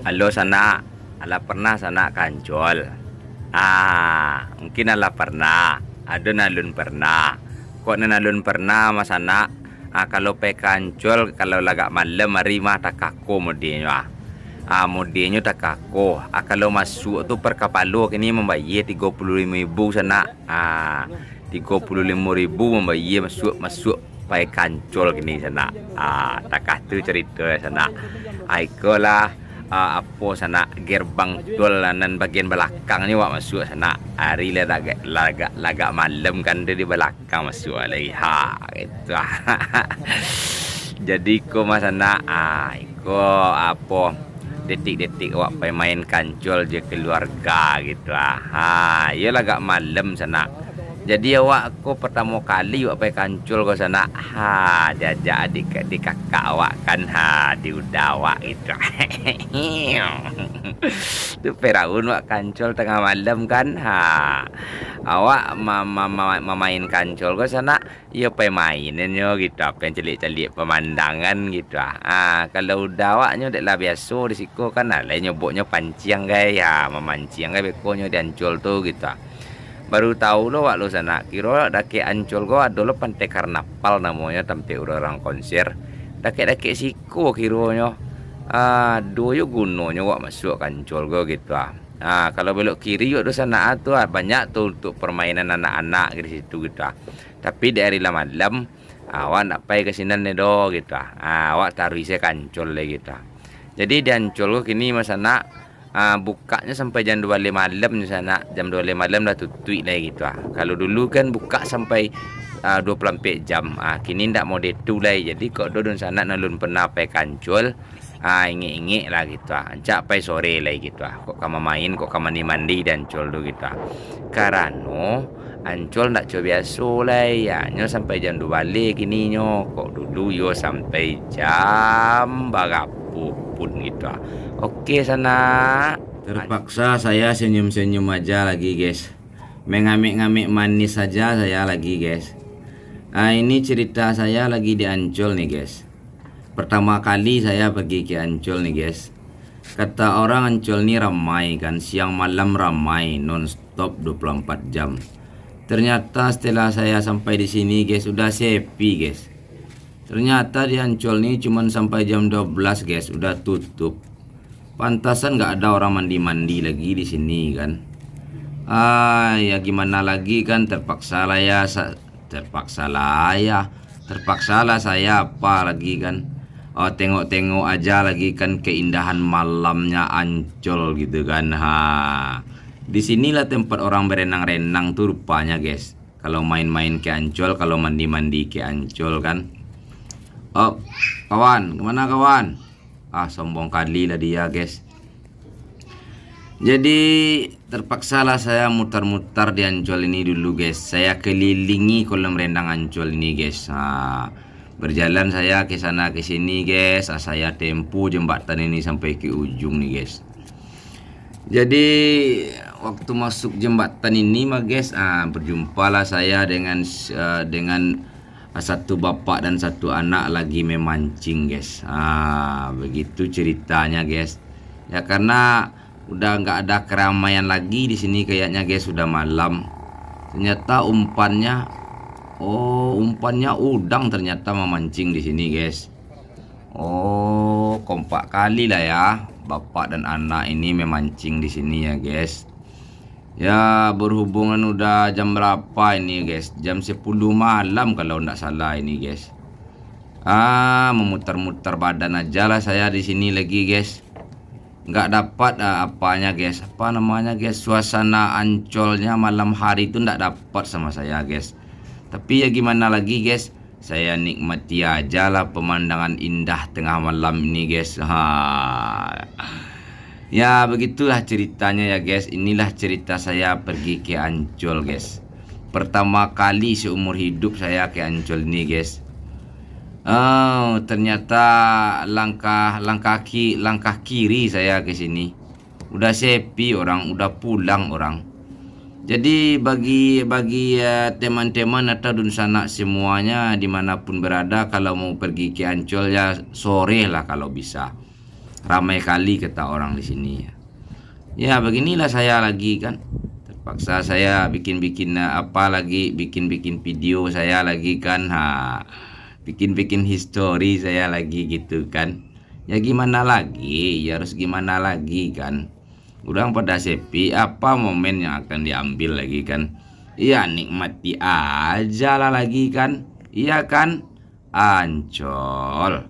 Halo sana, ala pernah sana kancol. Mungkin ala pernah. Ada nalun pernah. Kok nalun pernah mas anak? Kalau pe kancol, kalau lagak malam hari mah tak kaku mudinyo. Mudinyo tak kaku. Kalau masuk tu per kapalo kini membayar 35.000 sana. 35.000 membayar masuk pai kancol kini sana. Tak katu cerita sana. Aikolah apa sana gerbang tol nan bagian belakang ni wak masuk sana hari le lagak malam kan dia di belakang masuk lagi itu. Jadi ko mas sana ko apa detik-detik wak pai main kancol je keluarga gitu ya lagak malam sana. Jadi awak aku pertama kali awak pai kancul ke sana. Jajak adik kakak awak kan di udawak itu. Tu peraun awak kancul tengah malam kan. Awak main kancul ke sana. Ya pai mainannya gitu. Apa yang celik-celik pemandangan gitu. Kalau udawaknya deklah biasa di siku kan lain nyebutnya pancing guys. Memancing guys bekonya di ancol tu gitu. Baru tahu lo wak lo sana kira dake ancol go ada lo pantai karnaval namanya tempat orang konser dake siku kiranya doyo gunanya wak masuk kancol go gitu kalau belok kiri yuk do sana tu banyak tuh untuk permainan anak-anak di situ gitu tapi dari malam awak nak pai ke sini do gitu awak taruh isi kancol lagi gitu. Jadi di ancol go kini mas anak bukanya sampai jam 2 malam di sana. Jam 2 malam dah tutup lagi gitu. Kalau dulu kan buka sampai 24 jam. Kini ndak mau detu lagi. Jadi kok duduk sana nalun pernah pai kancol. Ingik-ingik lah gitu. Cak pai sore lagi gitu. Kok kamu main, kok kamu mandi dan ancol tu gitu. Karena ancol ndak coba biasa lah ya. Nyo sampai jam 2 balik kini nyo. Kok dulu yo sampai jam bagapu pun gitu. Oke sana. Terpaksa saya senyum-senyum aja lagi guys. Mengamik-ngamik manis saja saya lagi guys. Ini cerita saya lagi di Ancol nih guys. Pertama kali saya pergi ke Ancol nih guys. Kata orang Ancol nih ramai kan. Siang malam ramai non-stop 24 jam. Ternyata setelah saya sampai di sini guys udah sepi guys. Ternyata di Ancol nih cuman sampai jam 12 guys udah tutup. Pantasan nggak ada orang mandi-mandi lagi di sini kan. Ya gimana lagi kan terpaksa lah saya apa lagi kan. Tengok-tengok aja lagi kan keindahan malamnya Ancol gitu kan. Di sinilah tempat orang berenang-renang tuh rupanya guys. Kalau main-main ke Ancol, kalau mandi-mandi ke Ancol kan. Kawan, kemana kawan? Sombong kali lah dia guys. Jadi terpaksalah saya mutar-mutar di Ancol ini dulu guys. Saya kelilingi kolam renang Ancol ini guys. Berjalan saya ke sana ke sini guys. Saya tempuh jembatan ini sampai ke ujung nih guys. Jadi waktu masuk jembatan ini mah guys, berjumpalah saya dengan satu bapak dan satu anak lagi memancing guys. Begitu ceritanya guys. Ya karena udah nggak ada keramaian lagi di sini kayaknya guys, sudah malam. Ternyata umpannya udang ternyata memancing di sini guys. Kompak kali lah ya bapak dan anak ini memancing di sini ya guys. Ya berhubungan udah jam berapa ini guys? Jam 10 malam kalau tidak salah ini guys. Memutar-mutar badan aja lah saya di sini lagi guys. Nggak dapat apanya guys. Apa namanya guys? Suasana Ancolnya malam hari itu nggak dapat sama saya guys. Tapi ya gimana lagi guys? Saya nikmati aja lah pemandangan indah tengah malam ini guys. Ya begitulah ceritanya ya guys. Inilah cerita saya pergi ke Ancol guys. Pertama kali seumur hidup saya ke Ancol ini guys. Ternyata langkah kiri saya ke sini udah sepi orang, udah pulang orang. Jadi bagi teman-teman atau dun sanak semuanya dimanapun berada, kalau mau pergi ke Ancol ya sore lah kalau bisa. Ramai kali kata orang di sini ya. Ya beginilah saya lagi kan. Terpaksa saya bikin apa lagi, bikin video saya lagi kan. Bikin history saya lagi gitu kan. Ya gimana lagi, ya harus gimana lagi kan. Udah pada sepi, apa momen yang akan diambil lagi kan. Ya nikmati aja lah lagi kan. Iya kan, Ancol.